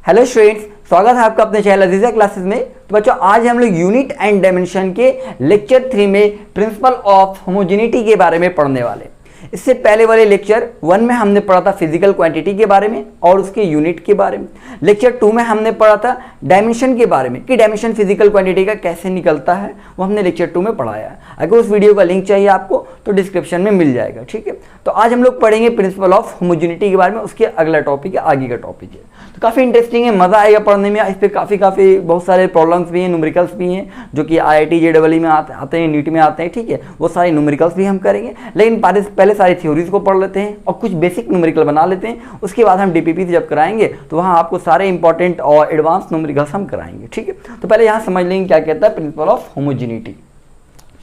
Hello students, स्वागत है आपका अपने चैनल अजीजा क्लासेस में। तो बच्चों, आज हम लोग यूनिट एंड डायमेंशन के लेक्चर 3 में प्रिंसिपल ऑफ होमोजेनिटी के बारे में पढ़ने वाले। इससे पहले वाले लेक्चर 1 में हमने पढ़ा था फिजिकल क्वांटिटी के बारे में और उसके यूनिट के बारे में। लेक्चर 2 में हमने पढ़ा था डायमेंशन के बारे में कि डायमेंशन फिजिकल क्वांटिटी का कैसे निकलता है, वो हमने लेक्चर 2 में पढ़ाया है। अगर उस वीडियो का लिंक चाहिए आपको तो डिस्क्रिप्शन में मिल जाएगा, ठीक है। तो आज हम लोग पढ़ेंगे प्रिंसिपल ऑफ होमोजेनिटी के बारे में, उसके अगला टॉपिक है, आगे का टॉपिक है। तो काफ़ी इंटरेस्टिंग है, मज़ा आएगा पढ़ने में। इस पर काफ़ी बहुत सारे प्रॉब्लम्स भी हैं, न्यूमेरिकल्स भी हैं, जो कि IIT JEE में आते हैं, नीट में आते हैं, ठीक है। वो सारे न्यूमेरिकल्स भी हम करेंगे, लेकिन पहले सारी थ्योरीज को पढ़ लेते हैं और कुछ बेसिक न्यूमेरिकल बना लेते हैं। उसके बाद हम DPP से जब कराएंगे तो वहाँ आपको सारे इंपॉर्टेंट और एडवांस न्यूमेरिकल्स हम कराएंगे, ठीक है। तो पहले यहाँ समझ लेंगे क्या कहता है प्रिंसिपल ऑफ होमोजेनिटी।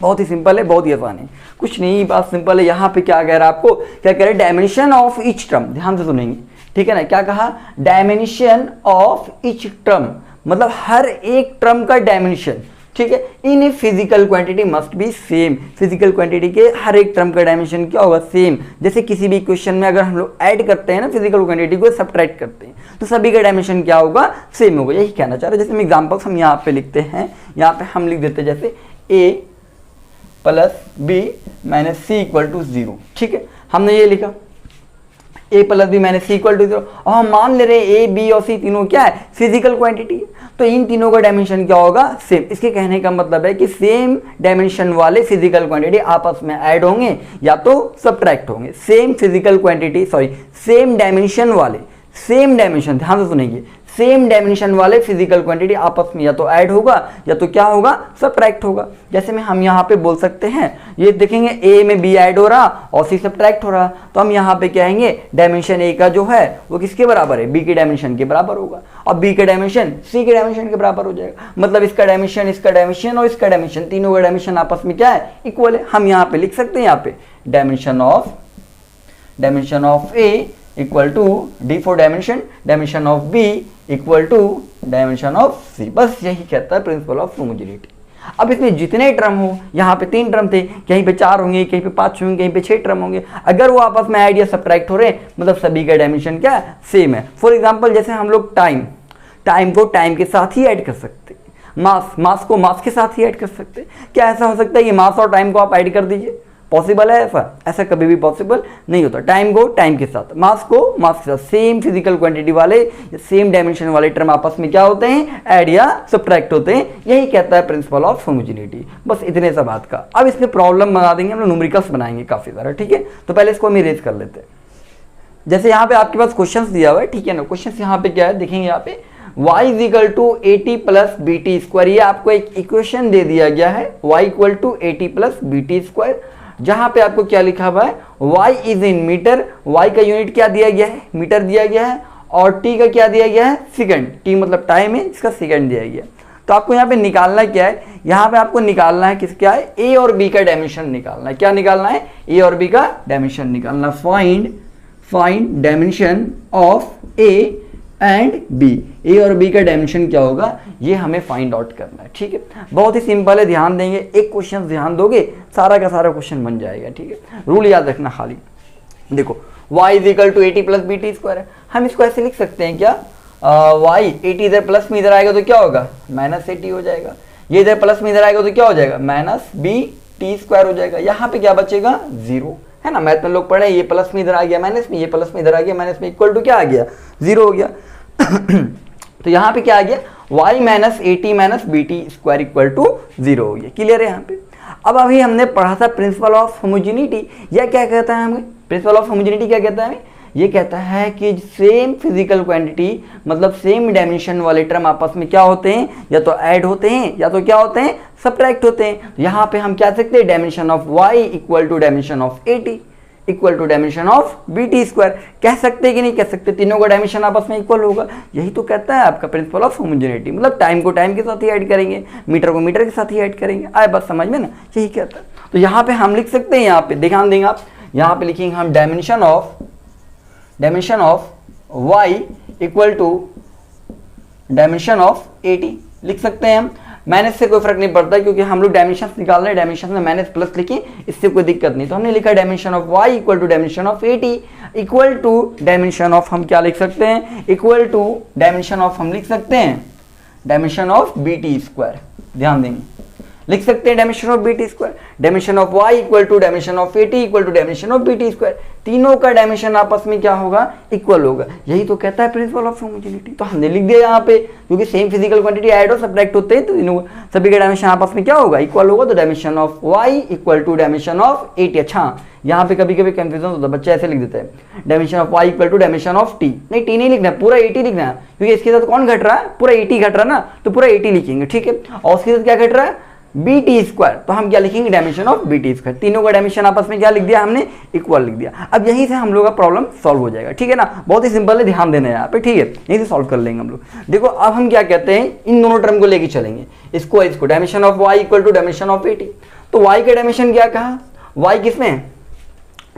बहुत ही सिंपल है, बहुत ही आसान है, कुछ नहीं, बात सिंपल है। यहाँ पे क्या कह रहा है आपको, क्या कह रहे हैं, डायमेंशन ऑफ ईच टर्म, ध्यान से सुनेंगे, ठीक है ना। क्या कहा, डायमेंशन ऑफ ईच टर्म, मतलब हर एक टर्म का डायमेंशन, ठीक है, in a physical quantity must be same. Physical quantity के हर एक टर्म का डायमेंशन क्या होगा, सेम। जैसे किसी भी क्वेश्चन में अगर हम लोग ऐड करते हैं ना, फिजिकल क्वांटिटी को सब्ट्रैक्ट करते हैं, तो सभी का डायमेंशन क्या होगा, सेम होगा। यही कहना चाह रहे हैं। जैसे एग्जाम्पल्स हम यहाँ पे लिखते हैं, यहाँ पे हम लिख देते हैं जैसे a plus b minus c equal to 0, ठीक है। हमने ये लिखा a plus B minus C equal to 0, और हम मान ले रहे हैं a, b और c तीनों क्या है, फिजिकल क्वांटिटी है। तो इन तीनों का डायमेंशन क्या होगा, सेम। इसके कहने का मतलब है कि सेम डायमेंशन वाले फिजिकल क्वांटिटी आपस में ऐड होंगे या तो सब्ट्रैक्ट होंगे। Same physical quantity, sorry, same dimension वाले, सेम डायमेंशन, ध्यान से सुनेंगे, सेम डायमेंशन वाले फिजिकल क्वांटिटी आपस में या तो ऐड होगा या तो क्या होगा, सब्ट्रैक्ट होगा। जैसे में हम यहाँ पे बोल सकते हैं, ये देखेंगे a में b ऐड हो रहा और c सब्ट्रैक्ट हो रहा, तो हम यहाँ पे कहेंगे डायमेंशन a का जो है वो किसके बराबर है, b के डायमेंशन के बराबर होगा, और b का डायमेंशन c के डायमेंशन के बराबर हो जाएगा। मतलब इसका डायमेंशन, इसका डायमेंशन और इसका डायमेंशन, तीनों का डायमेंशन आपस में क्या है, इक्वल है। हम यहाँ पे लिख सकते हैं, यहाँ पे dimension of a equal to d for dimension, dimension of b equal to dimension of c। बस यही कहता है प्रिंसिपल ऑफ होमोजेनिटी। अब इसमें जितने टर्म हो, यहाँ पे 3 टर्म थे, कहीं पे 4 होंगे, कहीं पे 5 होंगे, कहीं पे 6 टर्म होंगे, अगर वो आपस में ऐड या सब्ट्रैक्ट हो रहे हैं, मतलब सभी का डायमेंशन क्या है, सेम है। फॉर एग्जाम्पल जैसे हम लोग टाइम को टाइम के साथ ही ऐड कर सकते हैं, मास को मास के साथ ही ऐड कर सकते हैं। क्या ऐसा हो सकता है कि मास और टाइम को आप ऐड कर दीजिए, पॉसिबल है ऐसा कभी भी पॉसिबल नहीं होता। टाइम को टाइम के साथ, मास को मास के साथ, सेम फिजिकल क्वांटिटी वाले, सेम डायमेंशन वाले टर्म आपस में क्या होते हैं, ऐड या सब्ट्रैक्ट होते हैं। यही कहता है प्रिंसिपल ऑफ होमोजेनिटी। बस इतने सा बात का। अब इसमें प्रॉब्लम बना देंगे हम लोग, न्यूमेरिकल्स बनाएंगे काफी सारा, ठीक है। तो पहले इसको हम इरेज कर लेते हैं। जैसे यहाँ पे आपके पास क्वेश्चन दिया हुआ है, ठीक है ना। क्वेश्चन यहाँ पे क्या है, देखेंगे यहाँ पे y is equal to AT plus BT square, ये आपको एक इक्वेशन दे दिया गया है, y equal to AT plus BT square, जहां पे आपको क्या लिखा हुआ है, y is in meter, y का यूनिट क्या दिया गया है, मीटर दिया गया है, और t का क्या दिया गया है, सेकंड, t मतलब टाइम है, इसका सेकंड दिया गया। तो आपको यहाँ पे निकालना क्या है, यहाँ पे आपको निकालना है क्या है, a और b का डायमेंशन निकालना है। क्या निकालना है, a और b का डायमेंशन निकालना। Find dimension of a and b, a और b का डायमेंशन क्या होगा, ये हमें फाइंड आउट करना है, ठीक है। बहुत ही सिंपल है, ध्यान देंगे, एक क्वेश्चन ध्यान दोगे सारा का सारा क्वेश्चन बन जाएगा, ठीक है। रूल याद रखना खाली। देखो y is equal to AT plus BT square है, हम इसको ऐसे लिख सकते हैं क्या, y AT इधर प्लस में इधर आएगा तो क्या होगा, माइनस AT हो जाएगा, ये इधर प्लस में इधर आएगा तो क्या हो जाएगा, माइनस BT स्क्वायर हो जाएगा। यहाँ पे क्या बचेगा, 0, है ना। मैथ में लोग पढ़े, ये प्लस में इधर आ गया माइनस में, ये प्लस में इधर आ गया माइनस में, इक्वल टू क्या आ गया, 0 हो गया। तो यहाँ पे क्या आ गया, y minus AT minus BT square equal to 0 हो गया। क्लियर है यहाँ पे। अब अभी हमने पढ़ा था प्रिंसिपल ऑफ होमोजेनिटी, यह क्या कहता है हमें, प्रिंसिपल ऑफ होमोजेनिटी क्या कहता है हमें, ये कहता है कि सेम फिजिकल क्वांटिटी, मतलब सेम डायमेंशन वाले टर्म आपस में क्या होते हैं, या तो ऐड होते हैं या तो क्या होते हैं, सब्ट्रैक्ट होते हैं। यहाँ पे हम क्या सकते हैं, dimension of y equal to dimension of AT equal to dimension of BT square, कह सकते कि नहीं कह सकते, तीनों का डायमेंशन आपस में इक्वल होगा। यही तो कहता है आपका प्रिंसिपल ऑफ होमोजेनिटी, मतलब टाइम को टाइम के साथ ही ऐड करेंगे, मीटर को मीटर के साथ ही ऐड करेंगे। आए बात समझ में ना, यही कहता है। तो यहाँ पे हम लिख सकते हैं, यहाँ पे ध्यान देंगे आप, यहाँ पे लिखेंगे हम dimension of y equal to dimension of AT लिख सकते हैं हम। माइनस से कोई फर्क नहीं पड़ता क्योंकि हम लोग डायमेंशन निकाल रहे हैं, डायमेंशन में माइनस प्लस लिखें, इससे कोई दिक्कत नहीं। तो हमने लिखा dimension of y equal to dimension of 80 equal to dimension of, हम क्या लिख सकते हैं, इक्वल टू डायमेंशन ऑफ, हम लिख सकते हैं डायमेंशन ऑफ bt स्क्वायर। ध्यान देंगे, लिख सकते हैं dimension of bt square, dimension of y equal to dimension of 80 equal to dimension of bt square. तीनों का डायमेंशन आपस में क्या होगा, इक्वल होगा। यही तो कहता है प्रिंसिपल ऑफ होमोजेनिटी। तो हमने लिख दिया यहाँ पे, क्योंकि सेम फिजिकल क्वांटिटी ऐड और सब्ट्रैक्ट होते हैं तो तीनों सभी का डायमेंशन आपस में क्या होगा, इक्वल होगा। तो dimension of y equal to dimension of 80। अच्छा, यहाँ पे कभी कभी कंफ्यूजन होता है, बच्चे ऐसे लिख देते हैं dimension of y equal to dimension of t। नहीं, t नहीं लिखना है, पूरा 80 लिखना है, क्योंकि इसके साथ कौन घट रहा है, पूरा 80 घट रहा है ना, तो पूरा 80 लिखेंगे, ठीक है। और उसके साथ क्या घट रहा है, bt स्क्वायर, तो हम क्या लिखेंगे, डायमेंशन ऑफ bt स्क्वायर। तीनों का डायमेंशन आपस में क्या लिख दिया हमने, इक्वल लिख दिया। अब यहीं से हम लोग का प्रॉब्लम सॉल्व हो जाएगा, ठीक है ना। बहुत ही सिंपल है, ध्यान देना है यहाँ पे, ठीक है। यहीं से सॉल्व कर लेंगे हम लोग। देखो अब हम क्या कहते हैं, इन दोनों टर्म को लेके चलेंगे, इसको dimension of y equal to dimension of 80। तो y का डायमेंशन क्या कहा, y किसमें,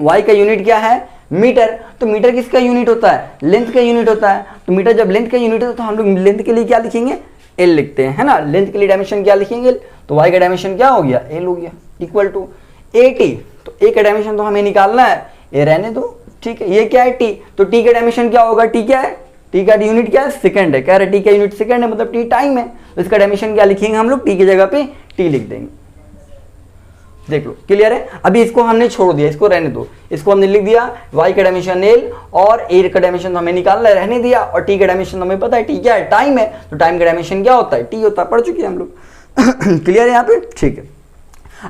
y का यूनिट क्या है, मीटर। तो मीटर किसका यूनिट होता है, लेंथ का यूनिट होता है। तो मीटर जब लेंथ का यूनिट है तो हम लोग लेंथ के लिए क्या लिखेंगे, एल लिखते हैं, है ना। लेंथ के लिए डायमेंशन क्या लिखेंगे, तो y का डायमेंशन क्या हो गया, एल हो गया, इक्वल टू 80। तो a का डायमेंशन तो हमें निकालना है, ए रहने दो, ठीक है। ये क्या है, t, तो t का डायमेंशन क्या होगा, t क्या है, t का यूनिट क्या है, सेकंड है, कह रहे t का यूनिट सेकंड है, मतलब t टाइम है। तो इसका डायमेंशन क्या लिखेंगे हम लोग, t की जगह पे t लिख देंगे। देख लो, क्लियर है। अभी इसको हमने छोड़ दिया, इसको रहने दो, इसको हमने लिख दिया y का डायमेंशन एल और a का डायमेंशन तो हमें निकालना है, रहने दिया। और t का डायमेशन हमें पता है, t क्या है, टाइम है। तो टाइम का डायमेंशन क्या होता है, t होता है, पढ़ चुके हैं हम लोग। क्लियर है यहाँ पे, ठीक है।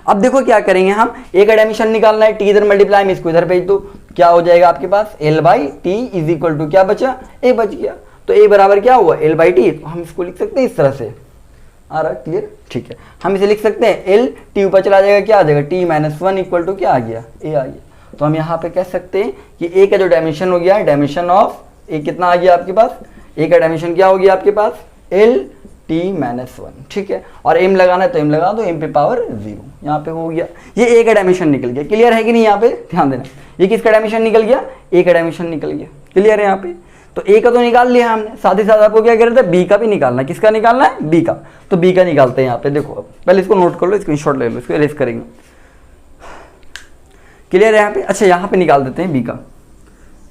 अब देखो क्या करेंगे हम, a का डायमेंशन निकालना है, t इधर मल्टीप्लाई में इसको इधर भेज दो, क्या हो जाएगा आपके पास, l by T is equal to क्या बचा, a बच गया। तो a बराबर क्या हुआ, l बाई टी। तो हम इसको लिख सकते हैं इस तरह से, आ रहा क्लियर, ठीक है। हम इसे लिख सकते हैं एल टी ऊपर चला जाएगा, क्या आ जाएगा, टी माइनस 1 इक्वल टू क्या आ गया, ए आ गया। तो हम यहाँ पे कह सकते हैं कि ए का जो डायमेंशन हो गया, डायमेंशन ऑफ ए कितना आ गया आपके पास, ए का डायमेंशन क्या हो गया आपके पास, एल टी माइनस 1, ठीक है। और एम लगाना है तो एम लगा दो, एम पे पावर 0, यहाँ पे हो गया। ये ए का डायमेंशन निकल गया, क्लियर है कि नहीं, यहाँ पे ध्यान देना। ये किसका डायमेंशन निकल गया, ए का डायमेंशन निकल गया, क्लियर है यहाँ पे। तो ए का तो निकाल लिया हमने, साथ ही साथ आपको क्या कर रहे थे, बी का भी निकालना है। किसका निकालना है, बी का। तो बी का निकालते हैं यहाँ पे। देखो पहले इसको नोट कर लो, स्क्रीनशॉट ले लो, इसको इरेज करेंगे, क्लियर है यहाँ पे। अच्छा यहाँ पे निकाल देते हैं बी का,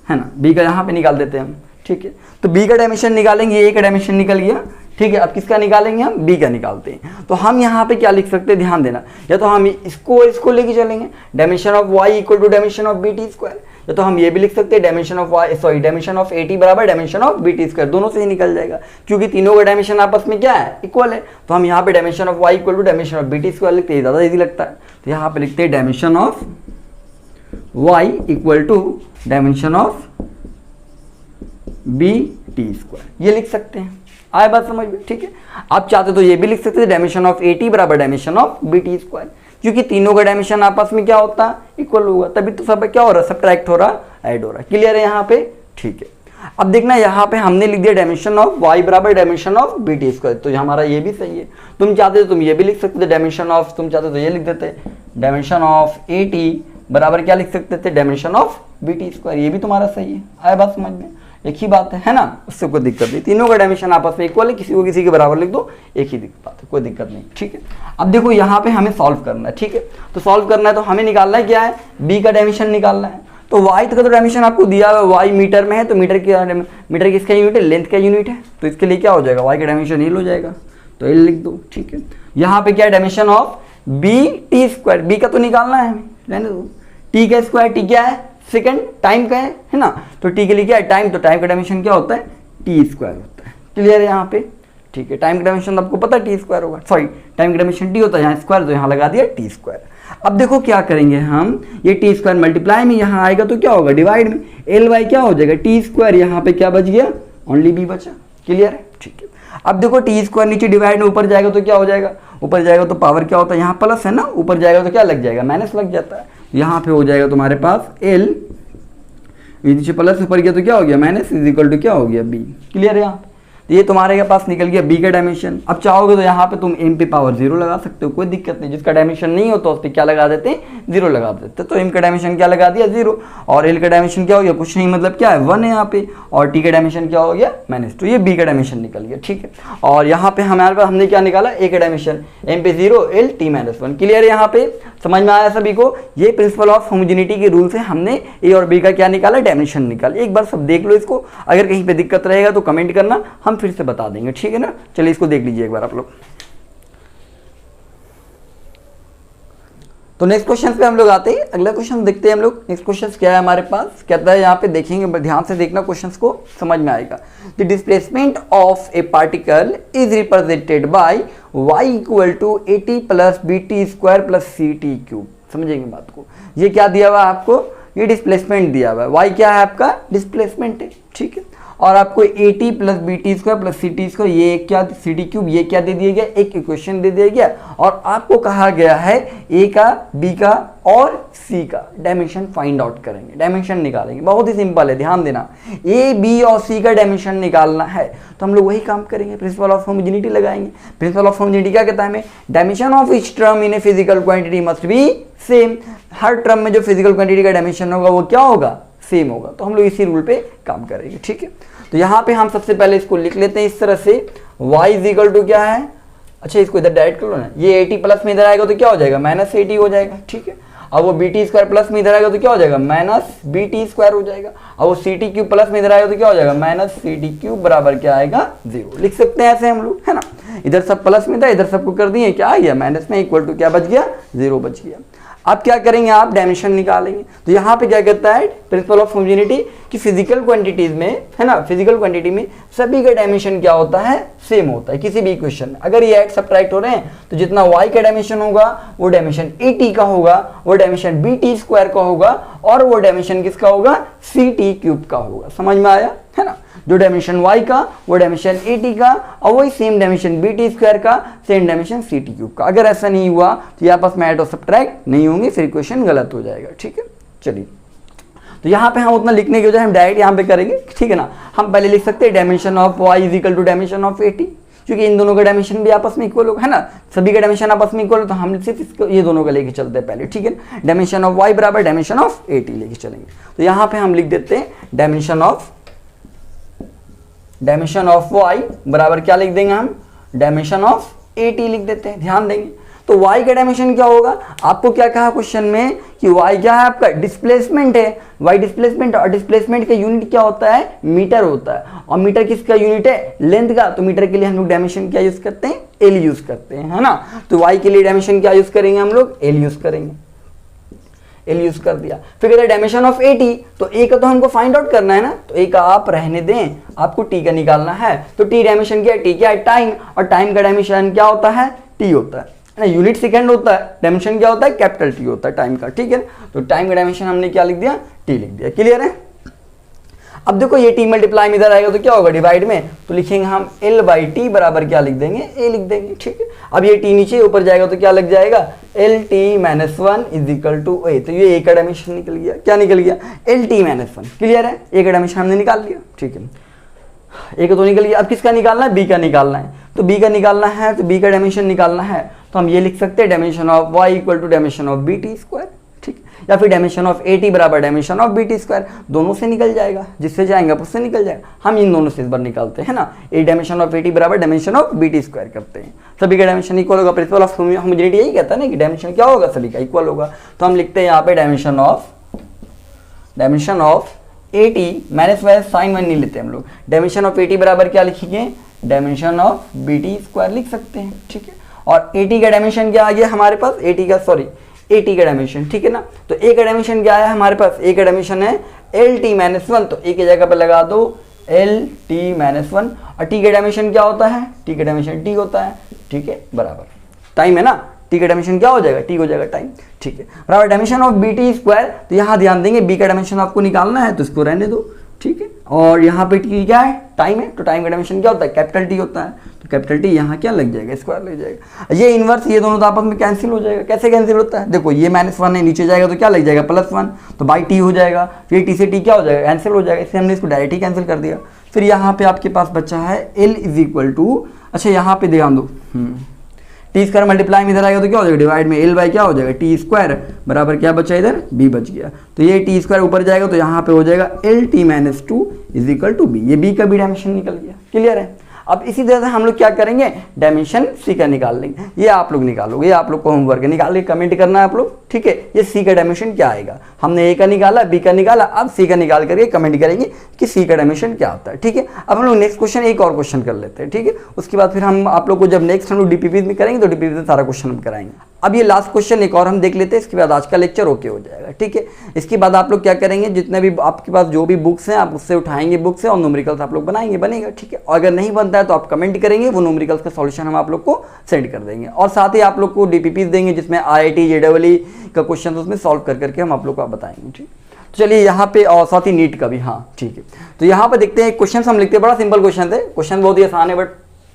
है ना, बी का यहाँ पे निकाल देते हैं हम, ठीक है। तो बी का डायमेंशन निकालेंगे, ए का डायमेंशन निकल गया, ठीक है। अब किसका निकालेंगे हम, बी का निकालते हैं। तो हम यहाँ पे क्या लिख सकते हैं, ध्यान देना, या तो हम इसको लेके चलेंगे, dimension of y equal to dimension of bt square, या तो हम ये भी लिख सकते हैं डायमेंशन ऑफ डायमेंशन ऑफ 80 बराबर डायमेंशन ऑफ bt स्क्वायर। दोनों से ही निकल जाएगा क्योंकि तीनों का डायमेंशन आपस में क्या है, इक्वल है। तो हम यहाँ पे dimension of y equal to dimension of bt square लिखते हैं, ज़्यादा ईजी लगता है। तो यहाँ पे लिखते हैं dimension of y equal to dimension of bt square, ये लिख सकते हैं। आए बात समझ में, ठीक है। आप चाहते तो ये भी लिख सकते थे डायमेंशन ऑफ 80 बराबर डायमेंशन ऑफ bt स्क्वायर, क्योंकि तीनों का डायमेंशन आपस में क्या होता है, इक्वल होगा, तभी तो सब क्या हो रहा है, सब्ट्रैक्ट हो रहा है, ऐड हो रहा है, क्लियर है यहाँ पे, ठीक है। अब देखना यहाँ पे हमने लिख दिया डायमेंशन ऑफ y बराबर डायमेंशन ऑफ bt स्क्वायर, तो हमारा ये भी सही है। तुम चाहते तो तुम ये भी लिख सकते थे डायमेंशन ऑफ, तुम चाहते तो ये लिख देते डायमेंशन ऑफ 80 बराबर क्या लिख सकते थे, डायमेंशन ऑफ bt स्क्वायर, ये भी तुम्हारा सही है। आए बात समझ में, एक ही बात है ना, उससे कोई दिक्कत नहीं। तीनों का डायमेंशन आपस में इक्वल है, किसी को किसी के बराबर लिख दो, एक ही बात है, कोई दिक्कत नहीं, ठीक है। अब देखो यहाँ पे हमें सॉल्व करना है, ठीक है। तो सॉल्व करना है तो हमें निकालना है क्या है, बी का डायमेंशन निकालना है। तो वाई का तो डायमेंशन आपको दिया हुआ, वाई मीटर में है, तो मीटर किसका यूनिट है, लेंथ का यूनिट है। तो इसके लिए क्या हो जाएगा, वाई का डायमेंशन एल हो जाएगा, तो एल लिख दो, ठीक है। यहाँ पे क्या है, dimension of B T square, B का तो निकालना है हमें, रहने दो। टी का स्क्वायर, टी क्या है, सेकंड, टाइम का है ना। तो टी के लिए क्या है, टाइम, तो टाइम का डायमेंशन क्या होता है, टी स्क्वायर होता है, क्लियर है यहाँ पे, ठीक है। टाइम का डायमेंशन आपको पता है टी स्क्वायर होगा, सॉरी टाइम का डायमेंशन टी होता है, यहाँ स्क्वायर, तो यहाँ लगा दिया टी स्क्वायर। अब देखो क्या करेंगे हम, ये टी स्क्वायर मल्टीप्लाई में यहाँ आएगा तो क्या होगा, डिवाइड में, एल वाई क्या हो जाएगा, टी स्क्वायर, यहाँ पे क्या बच गया, ओनली बी बचा, क्लियर है, ठीक है। अब देखो टी स्क्वायर नीचे डिवाइड में ऊपर जाएगा तो क्या हो जाएगा, ऊपर जाएगा तो पावर क्या होता है, यहाँ प्लस है ना, ऊपर जाएगा तो क्या लग जाएगा, माइनस लग जाता है। यहाँ पे हो जाएगा तुम्हारे पास एल, नीचे प्लस ऊपर गया तो क्या हो गया, माइनस इज इक्वल टू क्या हो गया, बी, क्लियर है यहाँ। तो ये तुम्हारे पास निकल गया बी का डायमेंशन। अब चाहोगे तो यहाँ पे तुम m पे पावर 0 लगा सकते हो, कोई दिक्कत नहीं। जिसका डायमेंशन नहीं होता उस पर क्या लगा देते हैं, 0 लगा देते। तो m का डायमेंशन क्या लगा दिया, 0। और l का डायमेंशन क्या हो गया, कुछ नहीं, मतलब क्या है, 1 है यहाँ पे। और t का डायमेंशन क्या हो गया, -2। ये b का डायमेंशन निकल गया, ठीक है। और यहाँ पे हमारे पास हमने क्या निकाला, a का डायमेंशन, m पे 0, l t-1। क्लियर है, यहाँ पे समझ में आया सभी को। ये प्रिंसिपल ऑफ होमोजेनिटी के रूल से हमने a और b का क्या निकाला, डायमेंशन निकाला। एक बार सब देख लो इसको, अगर कहीं पे दिक्कत रहेगा तो कमेंट करना, हम फिर से बता देंगे, ठीक है ना। चलिए इसको देख लीजिए एक बार आप लोग। तो नेक्स्ट क्वेश्चन पे हम लोग आते हैं, अगला क्वेश्चन देखते हैं हम लोग। नेक्स्ट क्वेश्चन क्या है हमारे पास, कहता है यहाँ पे देखेंगे, ध्यान से देखना, क्वेश्चन को समझ में आएगा। The displacement of a particle is represented by y equal to at plus bt² plus ct³। समझेंगे बात को। ये क्या दिया हुआ है आपको, ये डिस्प्लेसमेंट दिया हुआ है। y क्या है आपका, डिस्प्लेसमेंट है, ठीक है। और आपको at plus bt² plus ct², ये क्या, ct³, ये क्या दे दिया गया, एक इक्वेशन दे दिया गया। और आपको कहा गया है a का, b का और c का डायमेंशन फाइंड आउट करेंगे, डायमेंशन निकालेंगे। बहुत ही सिंपल है, ध्यान देना। a, b और c का डायमेंशन निकालना है तो हम लोग वही काम करेंगे, प्रिंसिपल ऑफ होमोजेनिटी लगाएंगे। प्रिंसिपल ऑफ होमोजेनिटी क्या कहता है हमें, dimension of each term in a physical quantity must be same. Her term में जो फिजिकल क्वांटिटी का डायमेंशन होगा वो क्या होगा, सेम होगा। तो हम लोग इसी रूल पे काम करेंगे, ठीक है। तो यहाँ पे हम सबसे पहले इसको लिख लेते हैं इस तरह से, y इज इक्वल टू क्या है, अच्छा इसको इधर डायरेक्ट कर लो ना, ये 80 प्लस में इधर आएगा तो क्या हो जाएगा, -80 हो जाएगा, ठीक है। अब वो bt² प्लस में इधर आएगा तो क्या हो जाएगा, -bt² हो जाएगा। अब वो ct³ प्लस में इधर आएगा तो क्या हो जाएगा, -ct³ बराबर क्या आएगा, 0। लिख सकते हैं ऐसे हम लोग, है ना। इधर सब प्लस में था, इधर सबको कर दिए, क्या आ गया, माइनस में, इक्वल टू क्या बच गया, 0 बच गया। अब क्या करेंगे आप, डायमेंशन निकालेंगे। तो यहाँ पे क्या कहता है प्रिंसिपल ऑफ होमोजेनिटी कि फिजिकल क्वांटिटीज में, है ना, फिजिकल क्वांटिटी में सभी का डायमेंशन क्या होता है, सेम होता है। किसी भी इक्वेशन में अगर ये ऐड सब्ट्रैक्ट हो रहे हैं तो जितना y का डायमेंशन होगा वो डायमेंशन at का होगा, वो डायमेंशन bt² का होगा, और वो डायमेंशन किसका होगा, ct³ का होगा। समझ में आया, है ना। जो डायमेंशन y का वो डायमेंशन at का, और वही सेम डायमेंशन bt² का, सेम डायमेंशन ct³ का। अगर ऐसा नहीं हुआ तो यहाँ पास में ऐड और सब्ट्रैक्ट नहीं होंगे, फिर इक्वेशन गलत हो जाएगा, ठीक है। चलिए, तो यहाँ पे हम उतना लिखने की वजह हम डायरेक्ट यहाँ पे करेंगे, ठीक है ना। हम पहले लिख सकते हैं dimension of y is equal to dimension of at, क्योंकि इन दोनों का डायमेंशन भी आपस में इक्वल होगा, है ना। सभी का डायमेंशन आपस में इक्वल हो, तो हम सिर्फ इसको ये दोनों का लेके चलते हैं पहले, ठीक है। डायमेंशन ऑफ y बराबर डायमेंशन ऑफ at लेके चलेंगे। तो यहाँ पे हम लिख देते हैं डायमेंशन ऑफ y बराबर क्या लिख देंगे हम, डायमेंशन ऑफ at लिख देते हैं। ध्यान देंगे तो y का डायमेंशन क्या होगा, आपको क्या कहा क्वेश्चन में कि y क्या है आपका, डिस्प्लेसमेंट है। y डिस्प्लेसमेंट, और डिस्प्लेसमेंट का यूनिट क्या होता है, मीटर होता है। और मीटर किसका यूनिट है, लेंथ का। तो मीटर के लिए हम लोग डायमेंशन क्या यूज करते हैं, l यूज करते हैं, है ना। तो y के लिए डायमेंशन क्या यूज करेंगे हम लोग, l यूज करेंगे, l यूज कर दिया। फिर कहते हैं डायमेंशन ऑफ at, तो a का तो हमको फाइंड आउट करना है ना, तो a का आप रहने दें, आपको t का निकालना है। तो t डायमेंशन क्या है, t क्या है, टाइम, और टाइम का डायमेंशन क्या होता है, t होता है ना। यूनिट सेकंड होता है, डायमेंशन क्या होता है, कैपिटल T होता है टाइम का, ठीक है। तो टाइम का डायमेंशन हमने क्या लिख दिया, t लिख दिया। क्लियर है। अब देखो ये t मल्टीप्लाई में इधर आएगा तो क्या होगा, डिवाइड में, तो लिखेंगे हम l/t बराबर क्या लिख देंगे, a लिख देंगे, ठीक है। अब ये t नीचे ऊपर जाएगा तो क्या लग जाएगा, lt-1 is equal to a। तो ये a का डायमेंशन निकल गया, क्या निकल गया, lt-1। क्लियर है, a का डायमेंशन हमने निकाल लिया, ठीक है। a का तो निकल गया। अब किसका निकालना है, b का निकालना है। तो b का निकालना है, तो b का डायमेंशन निकालना है, तो हम ये लिख सकते हैं dimension of y equal to dimension of bt², ठीक। या फिर डायमेंशन ऑफ at बराबर डायमेंशन ऑफ bt², दोनों से निकल जाएगा, जिससे जाएंगे उससे निकल जाएगा। हम इन दोनों से इस बार निकालते हैं ना, a डायमेंशन ऑफ at बराबर डायमेंशन ऑफ bt² करते हैं। सभी का डायमेंशन इक्वल होगा। प्रिंसिपल ऑफ होमोजेनिटी यही कहता है ना कि डायमेंशन क्या होगा, सभी का इक्वल होगा। तो हम लिखते हैं यहाँ पे dimension of at minus sign 1 नहीं लेते हम लोग। डायमेंशन ऑफ at बराबर क्या लिखेंगे, डायमेंशन ऑफ bt² लिख सकते हैं, ठीक है। और at का डायमेंशन क्या आ गया हमारे पास, at का डायमेंशन, ठीक है ना। तो a का डायमेंशन क्या है हमारे पास, a का डायमेंशन है lt-1, तो a की जगह पर लगा दो lt-1। और t का डायमेंशन क्या होता है, t का डायमेंशन t होता है, ठीक है, बराबर टाइम है ना। t का डायमेंशन क्या हो जाएगा, t हो जाएगा टाइम, ठीक है, बराबर डायमेंशन ऑफ bt²। तो यहाँ ध्यान देंगे b का डायमेंशन आपको निकालना है तो इसको रहने दो, ठीक है। और यहाँ पे t क्या है, टाइम है, तो टाइम का डायमेंशन क्या होता है, कैपिटल T होता है। तो कैपिटल T यहाँ क्या लग जाएगा, स्क्वायर लग जाएगा। ये इनवर्स, ये दोनों तो आपस में कैंसिल हो जाएगा। कैसे कैंसिल होता है, देखो ये -1 है, नीचे जाएगा तो क्या लग जाएगा, +1, तो बाई t हो जाएगा। फिर t से t क्या हो जाएगा, कैंसिल हो जाएगा, इसलिए हमने इसको डायरेक्ट ही कैंसिल कर दिया। फिर यहाँ पे आपके पास बचा है L इज इक्वल टू, अच्छा यहाँ पे ध्यान दो, टी स्क्वायर मल्टीप्लाई में इधर आएगा तो क्या हो जाएगा, डिवाइड में L बाई क्या हो जाएगा, टी स्क्वायर बराबर क्या बचा इधर, B बच गया। तो ये टी स्क्वायर ऊपर जाएगा तो यहाँ पे हो जाएगा L t minus two is equal to B, ये B का भी डायमेंशन निकल गया। क्लियर है। अब इसी तरह से हम लोग क्या करेंगे, डायमेंशन सी का निकाल लेंगे। ये आप लोग निकालोगे, ये आप लोग को होमवर्क है, निकाल के कमेंट करना है आप लोग, ठीक है। ये सी का डायमेंशन क्या आएगा, हमने ए का निकाला, बी का निकाला, अब सी का निकाल करके कमेंट करेंगे कि सी का डायमेंशन क्या होता है, ठीक है। अब हम लोग नेक्स्ट क्वेश्चन एक और क्वेश्चन कर लेते हैं, ठीक है। उसके बाद फिर हम आप लोग को जब नेक्स्ट हम लोग डीपीपी में करेंगे तो डीपीपी में सारा क्वेश्चन हम कराएंगे। अब ये लास्ट क्वेश्चन एक और हम देख लेते हैं, इसके बाद आज का लेक्चर ओके हो जाएगा, ठीक है। इसके बाद आप लोग क्या करेंगे, जितने भी आपके पास जो भी बुक्स हैं आप उससे उठाएंगे बुक से और न्यूमेरिकल्स आप लोग बनाएंगे, बनेगा, ठीक है। अगर नहीं बनता है तो आप कमेंट करेंगे, वो न्यूमेरिकल्स का सॉल्यूशन हम आप लोग को सेंड कर देंगे, और साथ ही आप लोग को डीपीपीज देंगे जिसमें IIT JEE का क्वेश्चन उसमें सॉल्व कर करके हम आप लोग को बताएंगे, ठीक। तो चलिए यहाँ पे, और साथ ही नीट का भी, हाँ ठीक है। तो यहाँ पे देखते हैं क्वेश्चन हम लिखते हैं, बड़ा सिंपल क्वेश्चन है, क्वेश्चन बहुत ही आसान है, बट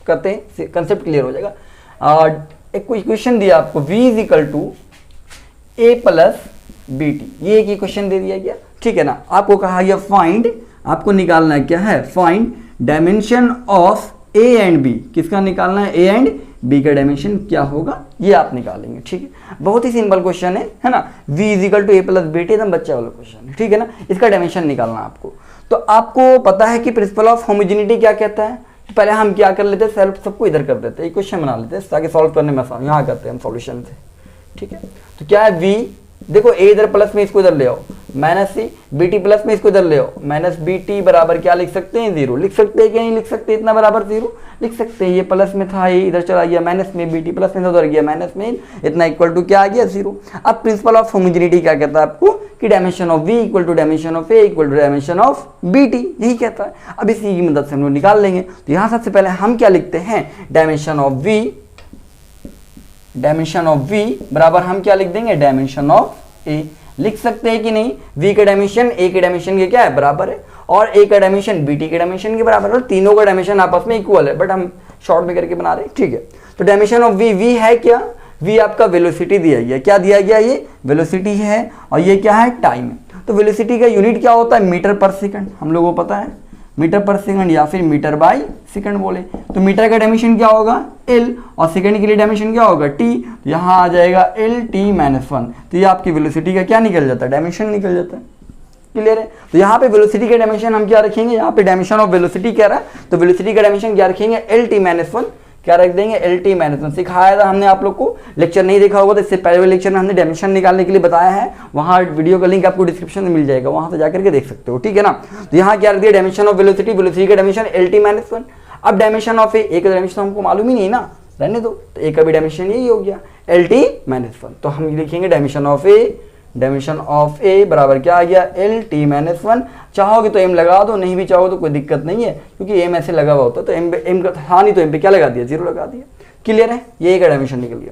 करते हैं कंसेप्ट क्लियर हो जाएगा। एक क्वेश्चन दिया आपको, v is equal to a plus B T, ये एक क्वेश्चन दे दिया गया, ठीक है ना। आपको कहा गया फाइंड, आपको निकालना है क्या है, find dimension of a and b, किसका निकालना है, a एंड b का डायमेंशन क्या होगा, ये आप निकालेंगे, ठीक है। बहुत ही सिंपल क्वेश्चन है ना। v is equal to a plus B T, एकदम बच्चा वाला क्वेश्चन है, ठीक है ना। इसका डायमेंशन निकालना आपको, तो आपको पता है कि प्रिंसिपल ऑफ होमोजेनिटी क्या कहता है। तो पहले हम क्या कर लेते हैं, सेल्फ सबको इधर कर देते हैं, एक क्वेश्चन बना लेते हैं ताकि सॉल्व करने में आसान, यहाँ करते हैं हम सॉल्यूशन से, ठीक है। तो क्या है, v देखो a इधर प्लस में इसको इधर ले आओ, माइनस सी, बी टी प्लस में इसको इधर ले आओ, माइनस बी टी बराबर क्या लिख सकते हैं, 0 लिख सकते हैं, क्या नहीं लिख सकते, इतना बराबर 0 लिख सकते हैं। ये प्लस में था, ये इधर चला गया माइनस में, बी टी प्लस में उधर गया माइनस में, इतना इक्वल टू क्या आ गया, 0। अब प्रिंसिपल ऑफ होमोजेनिटी क्या कहता है आपको, कि dimension of v equal to dimension of a equal to dimension of B T, यही कहता है। अब इसी की मदद से हम लोग निकाल लेंगे। तो यहाँ सबसे पहले हम क्या लिखते हैं, dimension of v, dimension of v बराबर हम क्या लिख देंगे, डायमेंशन ऑफ a लिख सकते हैं कि नहीं। v का डायमेंशन a के डायमेंशन के क्या है, बराबर है, और a का डायमेंशन b t के डायमेंशन के बराबर है, और तीनों का डायमेंशन आपस में इक्वल है, बट हम शॉर्ट में करके बना रहे हैं, ठीक है। तो डायमेंशन ऑफ v है क्या, v आपका वेलोसिटी दिया गया, क्या दिया गया, ये वेलोसिटी है, और ये क्या है, टाइम है। तो वेलोसिटी का यूनिट क्या होता है, मीटर पर सेकंड, हम लोगों को पता है, मीटर पर सेकंड या फिर मीटर बाय सेकंड बोले तो मीटर का डायमेंशन क्या होगा, l, और सेकंड के लिए डायमेंशन क्या होगा, t। तो यहाँ आ जाएगा LT-1। तो ये आपकी वेलोसिटी का क्या निकल जाता है, डायमेंशन निकल जाता है। क्लियर है। तो यहाँ पे वेलोसिटी का डायमेंशन हम क्या रखेंगे, यहाँ पे डायमेंशन ऑफ वेलोसिटी क्या रहा, तो वेलोसिटी का डायमेंशन क्या रखेंगे, LT-1, क्या रख देंगे, LT-1। सिखाया था हमने आप लोग को, लेक्चर नहीं देखा होगा तो इससे पहले लेक्चर में हमने डायमेंशन निकालने के लिए बताया है, वहाँ वीडियो का लिंक आपको डिस्क्रिप्शन में मिल जाएगा, वहाँ से जाकर के देख सकते हो, ठीक है ना। तो यहाँ क्या रख दिया, डायमेंशन ऑफ वेलोसिटी, वेलोसिटी का डायमेंशन LT-1। अब डायमेंशन ऑफ ए का डायमेंशन हमको मालूम ही नहीं ना, रहने दो, तो ए का भी डायमेंशन यही हो गया LT-1। तो हम लिखेंगे dimension of A, dimension of A बराबर क्या आ गया, LT-1। चाहोगे तो एम लगा दो, नहीं भी चाहो तो कोई दिक्कत नहीं है, क्योंकि एम ऐसे लगा हुआ होता है, तो एम का था नहीं तो एम पे क्या लगा दिया, 0 लगा दिया। क्लियर है, ये ए का डायमेंशन निकल गया।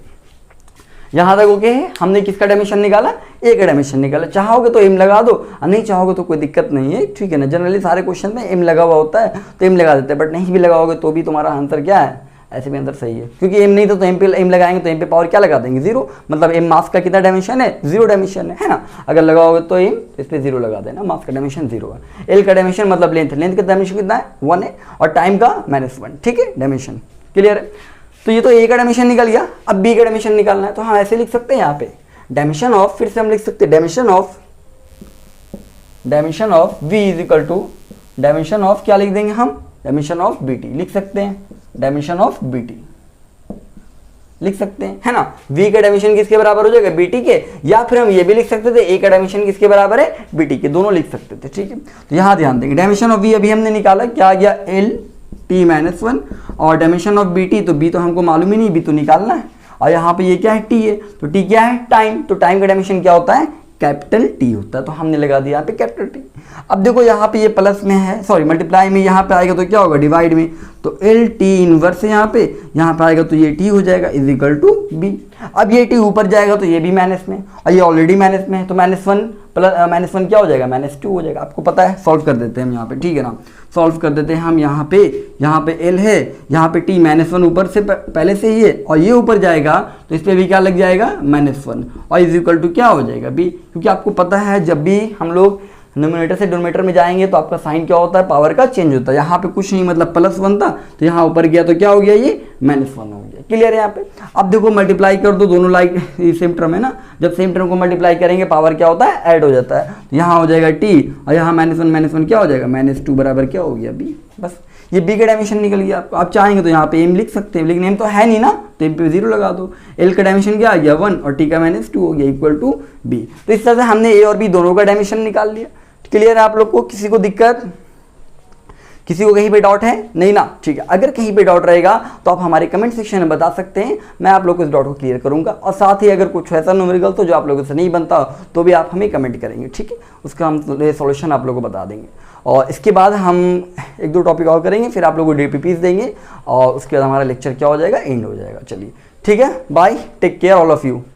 यहाँ तक ओके है, हमने किसका डायमेंशन निकाला, ए का डायमेंशन निकाला। चाहोगे तो एम लगा दो, और नहीं चाहोगे तो कोई दिक्कत नहीं है, ठीक है ना। जनरली सारे क्वेश्चन में एम लगा हुआ होता है तो एम लगा देते हैं, बट नहीं भी लगाओगे तो भी तुम्हारा आंसर क्या है, ऐसे भी आंसर सही है, क्योंकि एम नहीं तो एम पे एम लगाएंगे तो एम पे पावर क्या लगा देंगे, 0। मतलब एम मास का कितना डायमेंशन है, 0 डायमेंशन है ना। अगर लगाओगे तो एम इस पे 0 लगा देना, मास का डायमेंशन 0 है। एल का डायमेंशन मतलब लेंथ, लेंथ का डायमेंशन कितना है, 1 है, और टाइम का -1, ठीक है, डायमेंशन। क्लियर है। तो ये तो ए का डायमेंशन निकल गया। अब बी का डायमेंशन निकालना है, तो हाँ ऐसे लिख सकते हैं यहाँ पे, डायमेंशन ऑफ, फिर से हम लिख सकते हैं dimension of v is equal to dimension of क्या लिख देंगे हम, डायमेंशन ऑफ बी टी लिख सकते हैं, डायमेंशन ऑफ बी टी लिख सकते हैं, है ना। v का डायमेंशन किसके बराबर हो जाएगा, bt के, या फिर हम ये भी लिख सकते थे a का डायमेंशन किसके बराबर है, bt के, दोनों लिख सकते थे, ठीक है। तो यहाँ ध्यान देंगे, डायमेंशन ऑफ v अभी हमने निकाला, क्या आ गया, LT-1, और डायमेंशन ऑफ bt, तो b तो हमको मालूम ही नहीं, b तो निकालना है, और यहाँ पे ये क्या है, t है, तो t क्या है, टाइम। तो टाइम का डायमेंशन क्या होता है, कैपिटल T होता है, तो हमने लगा दिया यहाँ पे कैपिटल T। अब देखो यहाँ पे ये प्लस में है, सॉरी मल्टीप्लाई में, यहाँ पे आएगा तो क्या होगा, डिवाइड में, तो LT-1 यहाँ पे आएगा तो ये T हो जाएगा इज इक्वल टू B। अब ये T ऊपर जाएगा तो ये भी माइनस में, और ये ऑलरेडी माइनस में है, तो -1 क्या हो जाएगा, -2 हो जाएगा। आपको पता है, सॉल्व कर देते हैं हम यहाँ पे, ठीक है ना। सॉल्व कर देते हैं हम यहाँ पे L है, यहाँ पे T-1 ऊपर से पहले से ही है, और ये ऊपर जाएगा तो इस पर भी क्या लग जाएगा, -1, और इज इक्वल टू क्या हो जाएगा, B। क्योंकि आपको पता है जब भी हम लोग न्यूमरेटर से डिनोमिनेटर में जाएंगे तो आपका साइन क्या होता है, पावर का चेंज होता है। यहाँ पे कुछ नहीं, मतलब +1 था तो यहाँ ऊपर गया तो क्या हो गया, ये -1 हो गया। क्लियर है यहाँ पे। अब देखो मल्टीप्लाई कर दो, दोनों लाइक सेम टर्म है ना, जब सेम टर्म को मल्टीप्लाई करेंगे पावर क्या होता है, ऐड हो जाता है। तो यहाँ हो जाएगा t और यहाँ -1 क्या हो जाएगा, -2 बराबर क्या हो गया b। बस ये b का डायमेंशन निकल गया आपको। आप चाहेंगे तो यहाँ पे m लिख सकते हैं, लेकिन m तो है नहीं ना, तो m पे 0 लगा दो। l का डायमेंशन क्या आ गया 1 और t का -2 हो गया इक्वल टू b। तो इस तरह से हमने a और b दोनों का डायमेंशन निकाल लिया। क्लियर है आप लोग को, किसी को दिक्कत, किसी को कहीं पे डाउट है नहीं ना, ठीक है। अगर कहीं पे डाउट रहेगा तो आप हमारे कमेंट सेक्शन में बता सकते हैं, मैं आप लोग को इस डाउट को क्लियर करूंगा। और साथ ही अगर कुछ ऐसा न्यूमेरिकल तो जो आप लोगों से नहीं बनता तो भी आप हमें कमेंट करेंगे, ठीक है, उसका हम सॉल्यूशन आप लोगों को बता देंगे। और इसके बाद हम 1-2 टॉपिक और करेंगे, फिर आप लोगों को DPPs देंगे और उसके बाद हमारा लेक्चर क्या हो जाएगा, एंड हो जाएगा। चलिए ठीक है, bye, take care all of you.